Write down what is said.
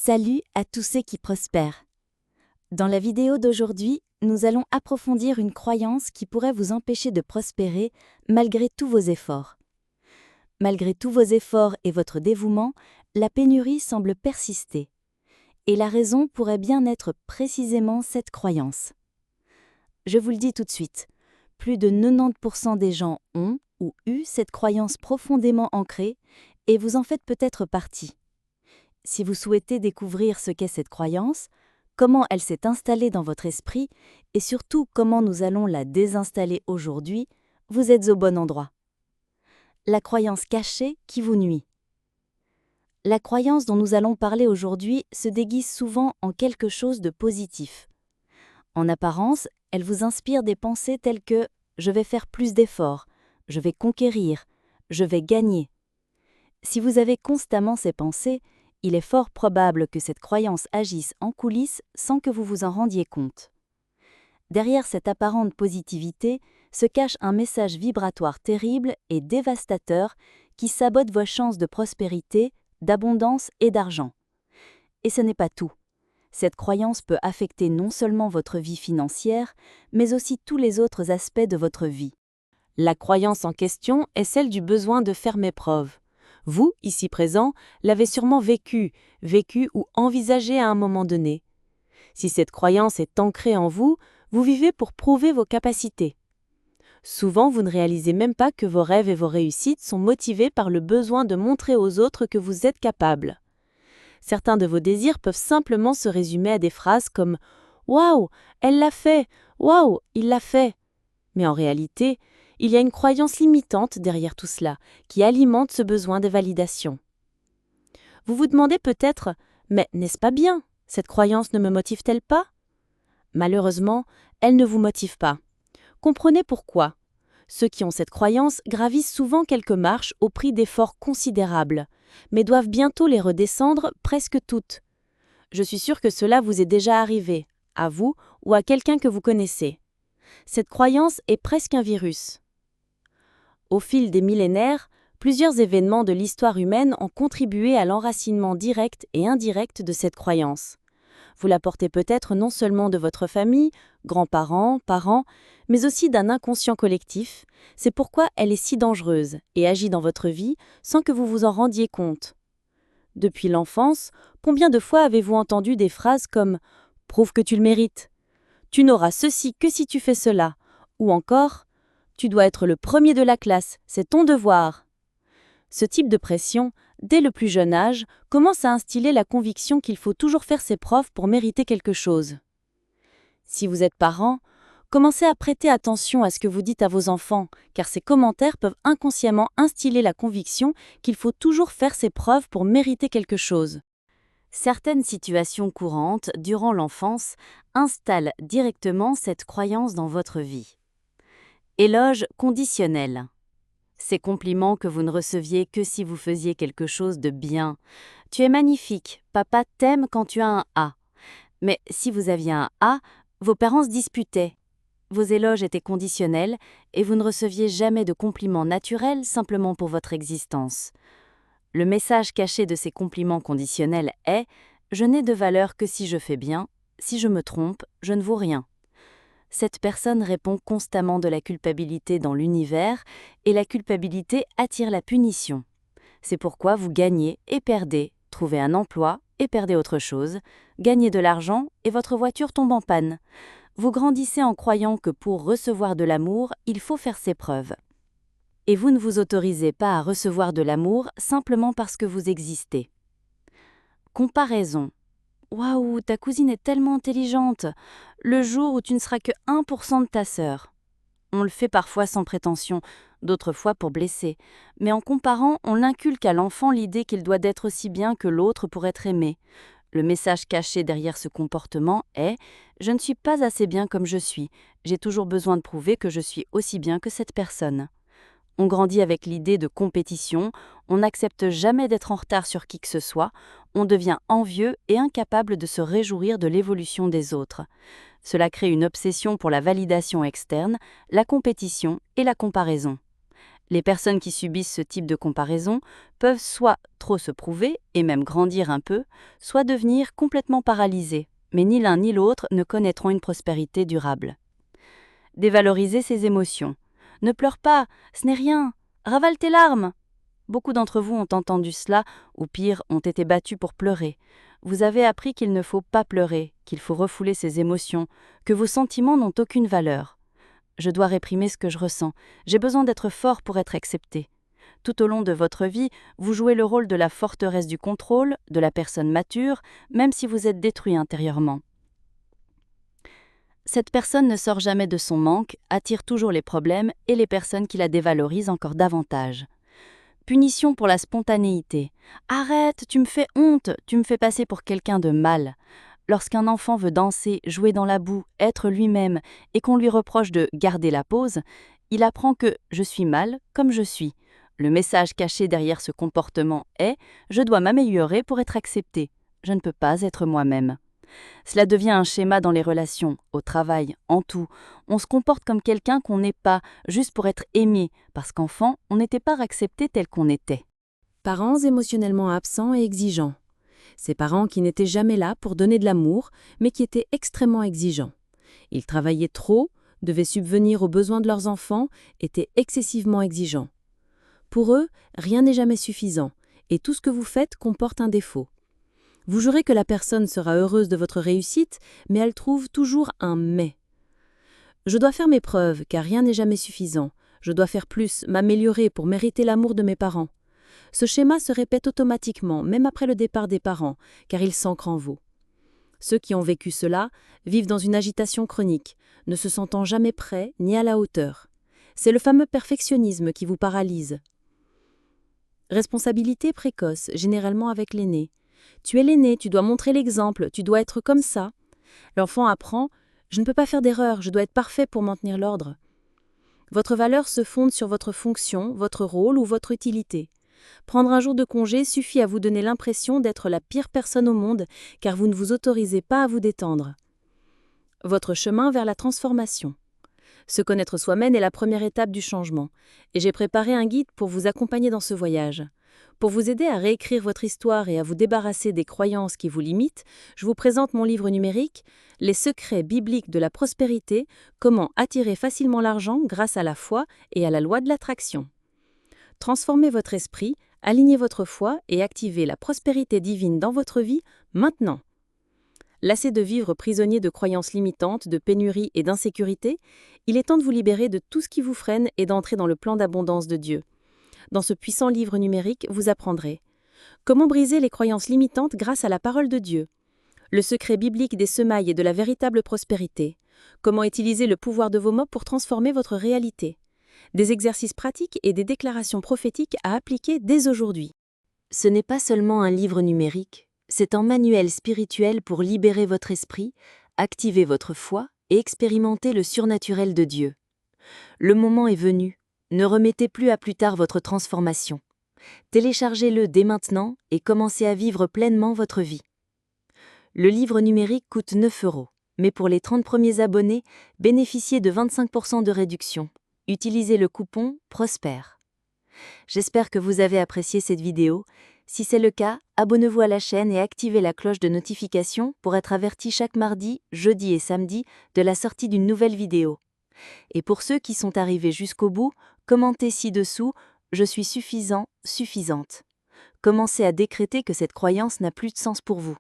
Salut à tous ceux qui prospèrent. Dans la vidéo d'aujourd'hui, nous allons approfondir une croyance qui pourrait vous empêcher de prospérer malgré tous vos efforts. Malgré tous vos efforts et votre dévouement, la pénurie semble persister. Et la raison pourrait bien être précisément cette croyance. Je vous le dis tout de suite, plus de 90% des gens ont ou eu cette croyance profondément ancrée et vous en faites peut-être partie. Si vous souhaitez découvrir ce qu'est cette croyance, comment elle s'est installée dans votre esprit et surtout comment nous allons la désinstaller aujourd'hui, vous êtes au bon endroit. La croyance cachée qui vous nuit. La croyance dont nous allons parler aujourd'hui se déguise souvent en quelque chose de positif. En apparence, elle vous inspire des pensées telles que « je vais faire plus d'efforts »,« je vais conquérir »,« je vais gagner ». Si vous avez constamment ces pensées, il est fort probable que cette croyance agisse en coulisses sans que vous vous en rendiez compte. Derrière cette apparente positivité se cache un message vibratoire terrible et dévastateur qui sabote vos chances de prospérité, d'abondance et d'argent. Et ce n'est pas tout. Cette croyance peut affecter non seulement votre vie financière, mais aussi tous les autres aspects de votre vie. La croyance en question est celle du besoin de faire mes preuves. Vous, ici présent, l'avez sûrement vécu ou envisagé à un moment donné. Si cette croyance est ancrée en vous, vous vivez pour prouver vos capacités. Souvent, vous ne réalisez même pas que vos rêves et vos réussites sont motivés par le besoin de montrer aux autres que vous êtes capable. Certains de vos désirs peuvent simplement se résumer à des phrases comme « Waouh, elle l'a fait !»« Waouh, il l'a fait !» Mais en réalité, il y a une croyance limitante derrière tout cela, qui alimente ce besoin de validation. Vous vous demandez peut-être « Mais n'est-ce pas bien? Cette croyance ne me motive-t-elle pas ?» Malheureusement, elle ne vous motive pas. Comprenez pourquoi. Ceux qui ont cette croyance gravissent souvent quelques marches au prix d'efforts considérables, mais doivent bientôt les redescendre presque toutes. Je suis sûre que cela vous est déjà arrivé, à vous ou à quelqu'un que vous connaissez. Cette croyance est presque un virus. Au fil des millénaires, plusieurs événements de l'histoire humaine ont contribué à l'enracinement direct et indirect de cette croyance. Vous la portez peut-être non seulement de votre famille, grands-parents, parents, mais aussi d'un inconscient collectif. C'est pourquoi elle est si dangereuse et agit dans votre vie sans que vous vous en rendiez compte. Depuis l'enfance, combien de fois avez-vous entendu des phrases comme « Prouve que tu le mérites »,« Tu n'auras ceci que si tu fais cela » ou encore « Tu dois être le premier de la classe, c'est ton devoir ». Ce type de pression, dès le plus jeune âge, commence à instiller la conviction qu'il faut toujours faire ses preuves pour mériter quelque chose. Si vous êtes parent, commencez à prêter attention à ce que vous dites à vos enfants, car ces commentaires peuvent inconsciemment instiller la conviction qu'il faut toujours faire ses preuves pour mériter quelque chose. Certaines situations courantes durant l'enfance installent directement cette croyance dans votre vie. Éloge conditionnel. Ces compliments que vous ne receviez que si vous faisiez quelque chose de bien. Tu es magnifique, papa t'aime quand tu as un A. Mais si vous aviez un A, vos parents se disputaient. Vos éloges étaient conditionnels et vous ne receviez jamais de compliments naturels simplement pour votre existence. Le message caché de ces compliments conditionnels est « Je n'ai de valeur que si je fais bien, si je me trompe, je ne vaux rien ». Cette personne répond constamment de la culpabilité dans l'univers et la culpabilité attire la punition. C'est pourquoi vous gagnez et perdez, trouvez un emploi et perdez autre chose, gagnez de l'argent et votre voiture tombe en panne. Vous grandissez en croyant que pour recevoir de l'amour, il faut faire ses preuves. Et vous ne vous autorisez pas à recevoir de l'amour simplement parce que vous existez. Comparaison. Waouh, ta cousine est tellement intelligente. Le jour où tu ne seras que 1% de ta sœur. On le fait parfois sans prétention, d'autres fois pour blesser. Mais en comparant, on inculque à l'enfant l'idée qu'il doit être aussi bien que l'autre pour être aimé. Le message caché derrière ce comportement est « Je ne suis pas assez bien comme je suis. J'ai toujours besoin de prouver que je suis aussi bien que cette personne ». On grandit avec l'idée de compétition, on n'accepte jamais d'être en retard sur qui que ce soit, on devient envieux et incapable de se réjouir de l'évolution des autres. Cela crée une obsession pour la validation externe, la compétition et la comparaison. Les personnes qui subissent ce type de comparaison peuvent soit trop se prouver et même grandir un peu, soit devenir complètement paralysées, mais ni l'un ni l'autre ne connaîtront une prospérité durable. Dévaloriser ses émotions. Ne pleure pas, ce n'est rien. Ravale tes larmes. Beaucoup d'entre vous ont entendu cela, ou pire, ont été battus pour pleurer. Vous avez appris qu'il ne faut pas pleurer, qu'il faut refouler ses émotions, que vos sentiments n'ont aucune valeur. Je dois réprimer ce que je ressens. J'ai besoin d'être fort pour être accepté. Tout au long de votre vie, vous jouez le rôle de la forteresse du contrôle, de la personne mature, même si vous êtes détruit intérieurement. Cette personne ne sort jamais de son manque, attire toujours les problèmes et les personnes qui la dévalorisent encore davantage. Punition pour la spontanéité. Arrête, tu me fais honte, tu me fais passer pour quelqu'un de mal. Lorsqu'un enfant veut danser, jouer dans la boue, être lui-même, et qu'on lui reproche de garder la pose, il apprend que je suis mal comme je suis. Le message caché derrière ce comportement est « je dois m'améliorer pour être accepté, je ne peux pas être moi-même ». Cela devient un schéma dans les relations, au travail, en tout. On se comporte comme quelqu'un qu'on n'est pas, juste pour être aimé, parce qu'enfant, on n'était pas accepté tel qu'on était. Parents émotionnellement absents et exigeants. Ces parents qui n'étaient jamais là pour donner de l'amour, mais qui étaient extrêmement exigeants. Ils travaillaient trop, devaient subvenir aux besoins de leurs enfants, étaient excessivement exigeants. Pour eux, rien n'est jamais suffisant, et tout ce que vous faites comporte un défaut. Vous jurez que la personne sera heureuse de votre réussite, mais elle trouve toujours un « mais ». Je dois faire mes preuves, car rien n'est jamais suffisant. Je dois faire plus, m'améliorer pour mériter l'amour de mes parents. Ce schéma se répète automatiquement, même après le départ des parents, car il s'ancre en vous. Ceux qui ont vécu cela vivent dans une agitation chronique, ne se sentant jamais prêts ni à la hauteur. C'est le fameux perfectionnisme qui vous paralyse. Responsabilité précoce, généralement avec l'aîné. Tu es l'aîné, tu dois montrer l'exemple, tu dois être comme ça. L'enfant apprend « je ne peux pas faire d'erreur, je dois être parfait pour maintenir l'ordre ». Votre valeur se fonde sur votre fonction, votre rôle ou votre utilité. Prendre un jour de congé suffit à vous donner l'impression d'être la pire personne au monde, car vous ne vous autorisez pas à vous détendre. Votre chemin vers la transformation. Se connaître soi-même est la première étape du changement, et j'ai préparé un guide pour vous accompagner dans ce voyage. Pour vous aider à réécrire votre histoire et à vous débarrasser des croyances qui vous limitent, je vous présente mon livre numérique « Les secrets bibliques de la prospérité, comment attirer facilement l'argent grâce à la foi et à la loi de l'attraction ». Transformez votre esprit, alignez votre foi et activez la prospérité divine dans votre vie maintenant. Lassé de vivre prisonnier de croyances limitantes, de pénurie et d'insécurité, il est temps de vous libérer de tout ce qui vous freine et d'entrer dans le plan d'abondance de Dieu. Dans ce puissant livre numérique, vous apprendrez comment briser les croyances limitantes grâce à la parole de Dieu, le secret biblique des semailles et de la véritable prospérité, comment utiliser le pouvoir de vos mots pour transformer votre réalité, des exercices pratiques et des déclarations prophétiques à appliquer dès aujourd'hui. Ce n'est pas seulement un livre numérique, c'est un manuel spirituel pour libérer votre esprit, activer votre foi et expérimenter le surnaturel de Dieu. Le moment est venu. Ne remettez plus à plus tard votre transformation. Téléchargez-le dès maintenant et commencez à vivre pleinement votre vie. Le livre numérique coûte 9 €, mais pour les 30 premiers abonnés, bénéficiez de 25% de réduction. Utilisez le coupon PROSPER. J'espère que vous avez apprécié cette vidéo. Si c'est le cas, abonnez-vous à la chaîne et activez la cloche de notification pour être averti chaque mardi, jeudi et samedi de la sortie d'une nouvelle vidéo. Et pour ceux qui sont arrivés jusqu'au bout, commentez ci-dessous « Je suis suffisant, suffisante ». Commencez à décréter que cette croyance n'a plus de sens pour vous.